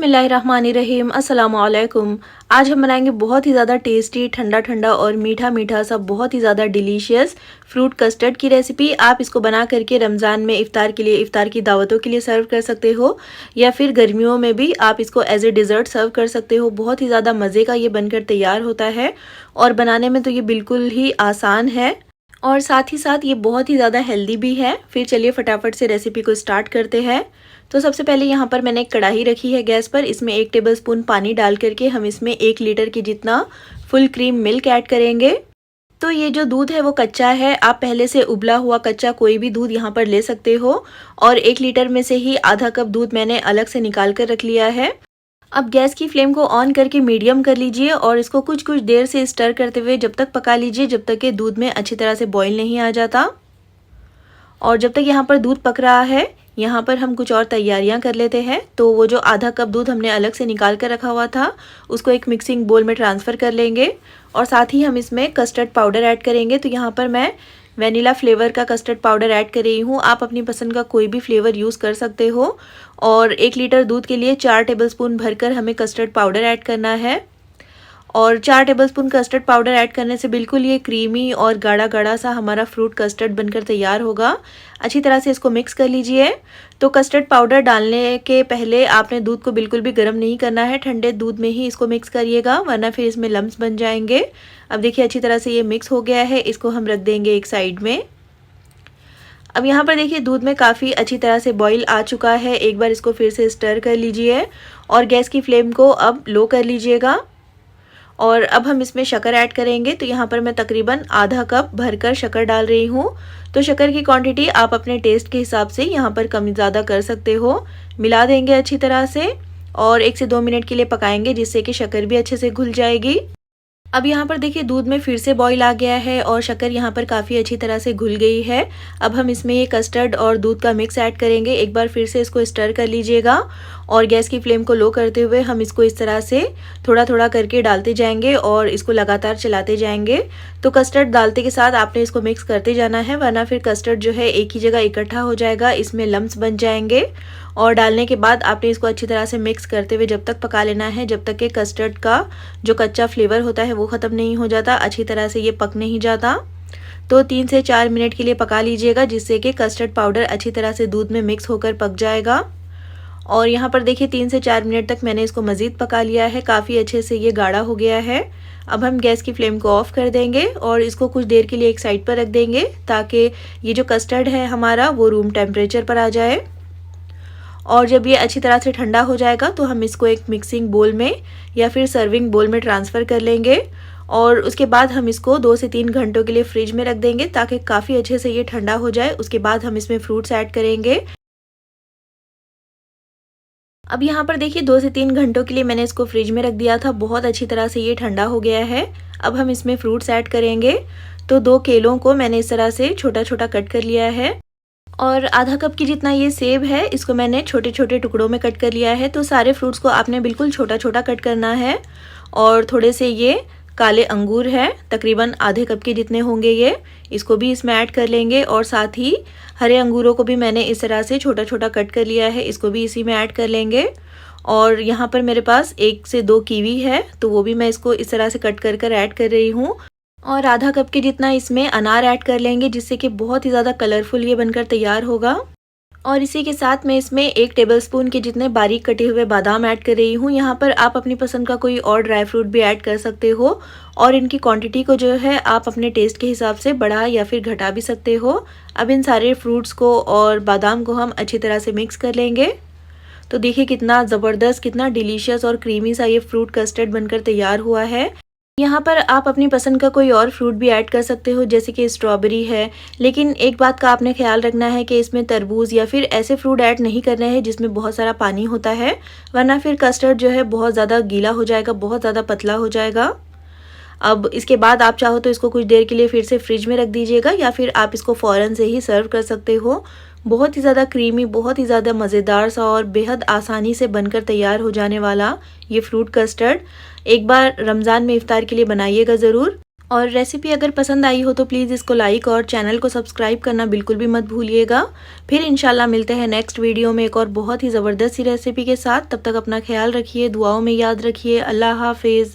बिस्मिल्लाहिर्रहमानिर्रहीम अस्सलाम वालेकुम। आज हम बनाएंगे बहुत ही ज़्यादा टेस्टी ठंडा ठंडा और मीठा मीठा सा बहुत ही ज़्यादा डिलीशियस फ्रूट कस्टर्ड की रेसिपी। आप इसको बना करके रमज़ान में इफ़्तार के लिए, इफ़्तार की दावतों के लिए सर्व कर सकते हो, या फिर गर्मियों में भी आप इसको एज ए डिज़र्ट सर्व कर सकते हो। बहुत ही ज़्यादा मज़े का ये बनकर तैयार होता है और बनाने में तो ये बिल्कुल ही आसान है और साथ ही साथ ये बहुत ही ज़्यादा हेल्दी भी है। फिर चलिए फटाफट से रेसिपी को स्टार्ट करते हैं। तो सबसे पहले यहाँ पर मैंने एक कढ़ाई रखी है गैस पर। इसमें 1 टेबलस्पून पानी डाल करके हम इसमें 1 लीटर की जितना फुल क्रीम मिल्क ऐड करेंगे। तो ये जो दूध है वो कच्चा है, आप पहले से उबला हुआ कच्चा कोई भी दूध यहाँ पर ले सकते हो। और 1 लीटर में से ही आधा कप दूध मैंने अलग से निकाल कर रख लिया है। अब गैस की फ्लेम को ऑन करके मीडियम कर लीजिए और इसको कुछ देर से स्टर करते हुए जब तक पका लीजिए जब तक कि दूध में अच्छी तरह से बॉईल नहीं आ जाता। और जब तक यहाँ पर दूध पक रहा है, यहाँ पर हम कुछ और तैयारियां कर लेते हैं। तो वो जो आधा कप दूध हमने अलग से निकाल कर रखा हुआ था उसको एक मिक्सिंग बोल में ट्रांसफ़र कर लेंगे और साथ ही हम इसमें कस्टर्ड पाउडर ऐड करेंगे। तो यहाँ पर मैं वनीला फ्लेवर का कस्टर्ड पाउडर ऐड कर रही हूँ। आप अपनी पसंद का कोई भी फ्लेवर यूज़ कर सकते हो। और 1 लीटर दूध के लिए 4 टेबलस्पून भरकर हमें कस्टर्ड पाउडर ऐड करना है। और 4 टेबलस्पून कस्टर्ड पाउडर ऐड करने से बिल्कुल ये क्रीमी और गाढ़ा गाढ़ा सा हमारा फ्रूट कस्टर्ड बनकर तैयार होगा। अच्छी तरह से इसको मिक्स कर लीजिए। तो कस्टर्ड पाउडर डालने के पहले आपने दूध को बिल्कुल भी गर्म नहीं करना है, ठंडे दूध में ही इसको मिक्स करिएगा वरना फिर इसमें लम्स बन जाएंगे। अब देखिए अच्छी तरह से ये मिक्स हो गया है, इसको हम रख देंगे एक साइड में। अब यहाँ पर देखिए दूध में काफ़ी अच्छी तरह से बॉईल आ चुका है। एक बार इसको फिर से स्टर कर लीजिए और गैस की फ्लेम को अब लो कर लीजिएगा। और अब हम इसमें शक्कर ऐड करेंगे। तो यहाँ पर मैं तकरीबन आधा कप भरकर शक्कर डाल रही हूँ। तो शक्कर की क्वांटिटी आप अपने टेस्ट के हिसाब से यहाँ पर कम ज़्यादा कर सकते हो। मिला देंगे अच्छी तरह से और 1 से 2 मिनट के लिए पकाएंगे जिससे कि शक्कर भी अच्छे से घुल जाएगी। अब यहाँ पर देखिए दूध में फिर से बॉईल आ गया है और शक्कर यहाँ पर काफ़ी अच्छी तरह से घुल गई है। अब हम इसमें ये कस्टर्ड और दूध का मिक्स ऐड करेंगे। एक बार फिर से इसको स्टर कर लीजिएगा और गैस की फ्लेम को लो करते हुए हम इसको इस तरह से थोड़ा थोड़ा करके डालते जाएंगे और इसको लगातार चलाते जाएंगे। तो कस्टर्ड डालते के साथ आपने इसको मिक्स करते जाना है वरना फिर कस्टर्ड जो है एक ही जगह इकट्ठा हो जाएगा, इसमें लम्स बन जाएंगे। और डालने के बाद आपने इसको अच्छी तरह से मिक्स करते हुए जब तक पका लेना है जब तक कि कस्टर्ड का जो कच्चा फ्लेवर होता है वो ख़त्म नहीं हो जाता, अच्छी तरह से ये पक नहीं जाता। तो 3 से 4 मिनट के लिए पका लीजिएगा जिससे कि कस्टर्ड पाउडर अच्छी तरह से दूध में मिक्स होकर पक जाएगा। और यहाँ पर देखिए 3 से 4 मिनट तक मैंने इसको मज़ीद पका लिया है, काफ़ी अच्छे से ये गाढ़ा हो गया है। अब हम गैस की फ्लेम को ऑफ़ कर देंगे और इसको कुछ देर के लिए एक साइड पर रख देंगे ताकि ये जो कस्टर्ड है हमारा वो रूम टेम्परेचर पर आ जाए। और जब ये अच्छी तरह से ठंडा हो जाएगा तो हम इसको एक मिक्सिंग बोल में या फिर सर्विंग बोल में ट्रांसफ़र कर लेंगे और उसके बाद हम इसको 2 से 3 घंटों के लिए फ्रिज में रख देंगे ताकि काफ़ी अच्छे से ये ठंडा हो जाए। उसके बाद हम इसमें फ्रूट्स ऐड करेंगे। अब यहाँ पर देखिए 2 से 3 घंटों के लिए मैंने इसको फ्रिज में रख दिया था, बहुत अच्छी तरह से ये ठंडा हो गया है। अब हम इसमें फ्रूट्स ऐड करेंगे। तो 2 केलों को मैंने इस तरह से छोटा छोटा कट कर लिया है और आधा कप की जितना ये सेब है इसको मैंने छोटे छोटे टुकड़ों में कट कर लिया है। तो सारे फ्रूट्स को आपने बिल्कुल छोटा छोटा कट करना है। और थोड़े से ये काले अंगूर है, तकरीबन आधे कप के जितने होंगे ये, इसको भी इसमें ऐड कर लेंगे। और साथ ही हरे अंगूरों को भी मैंने इस तरह से छोटा छोटा कट कर लिया है, इसको भी इसी में ऐड कर लेंगे। और यहाँ पर मेरे पास 1 से 2 कीवी है तो वो भी मैं इसको इस तरह से कट कर कर ऐड कर रही हूँ। और आधा कप के जितना इसमें अनार ऐड कर लेंगे जिससे कि बहुत ही ज़्यादा कलरफुल ये बनकर तैयार होगा। और इसी के साथ मैं इसमें 1 टेबलस्पून के जितने बारीक कटे हुए बादाम ऐड कर रही हूँ। यहाँ पर आप अपनी पसंद का कोई और ड्राई फ्रूट भी ऐड कर सकते हो और इनकी क्वांटिटी को जो है आप अपने टेस्ट के हिसाब से बढ़ा या फिर घटा भी सकते हो। अब इन सारे फ्रूट्स को और बादाम को हम अच्छी तरह से मिक्स कर लेंगे। तो देखिए कितना ज़बरदस्त, कितना डिलीशियस और क्रीमी सा ये फ्रूट कस्टर्ड बनकर तैयार हुआ है। यहाँ पर आप अपनी पसंद का कोई और फ्रूट भी ऐड कर सकते हो जैसे कि स्ट्रॉबेरी है, लेकिन एक बात का आपने ख्याल रखना है कि इसमें तरबूज या फिर ऐसे फ्रूट ऐड नहीं करने हैं जिसमें बहुत सारा पानी होता है वरना फिर कस्टर्ड जो है बहुत ज़्यादा गीला हो जाएगा, बहुत ज़्यादा पतला हो जाएगा। अब इसके बाद आप चाहो तो इसको कुछ देर के लिए फिर से फ्रिज में रख दीजिएगा या फिर आप इसको फ़ौरन से ही सर्व कर सकते हो। बहुत ही ज़्यादा क्रीमी, बहुत ही ज़्यादा मज़ेदार सा और बेहद आसानी से बनकर तैयार हो जाने वाला ये फ्रूट कस्टर्ड एक बार रमज़ान में इफ़्तार के लिए बनाइएगा ज़रूर। और रेसिपी अगर पसंद आई हो तो प्लीज़ इसको लाइक और चैनल को सब्सक्राइब करना बिल्कुल भी मत भूलिएगा। फिर इंशाल्लाह मिलते हैं नेक्स्ट वीडियो में एक और बहुत ही ज़बरदस्त सी रेसिपी के साथ। तब तक अपना ख्याल रखिए, दुआओं में याद रखिए। अल्लाह हाफिज़।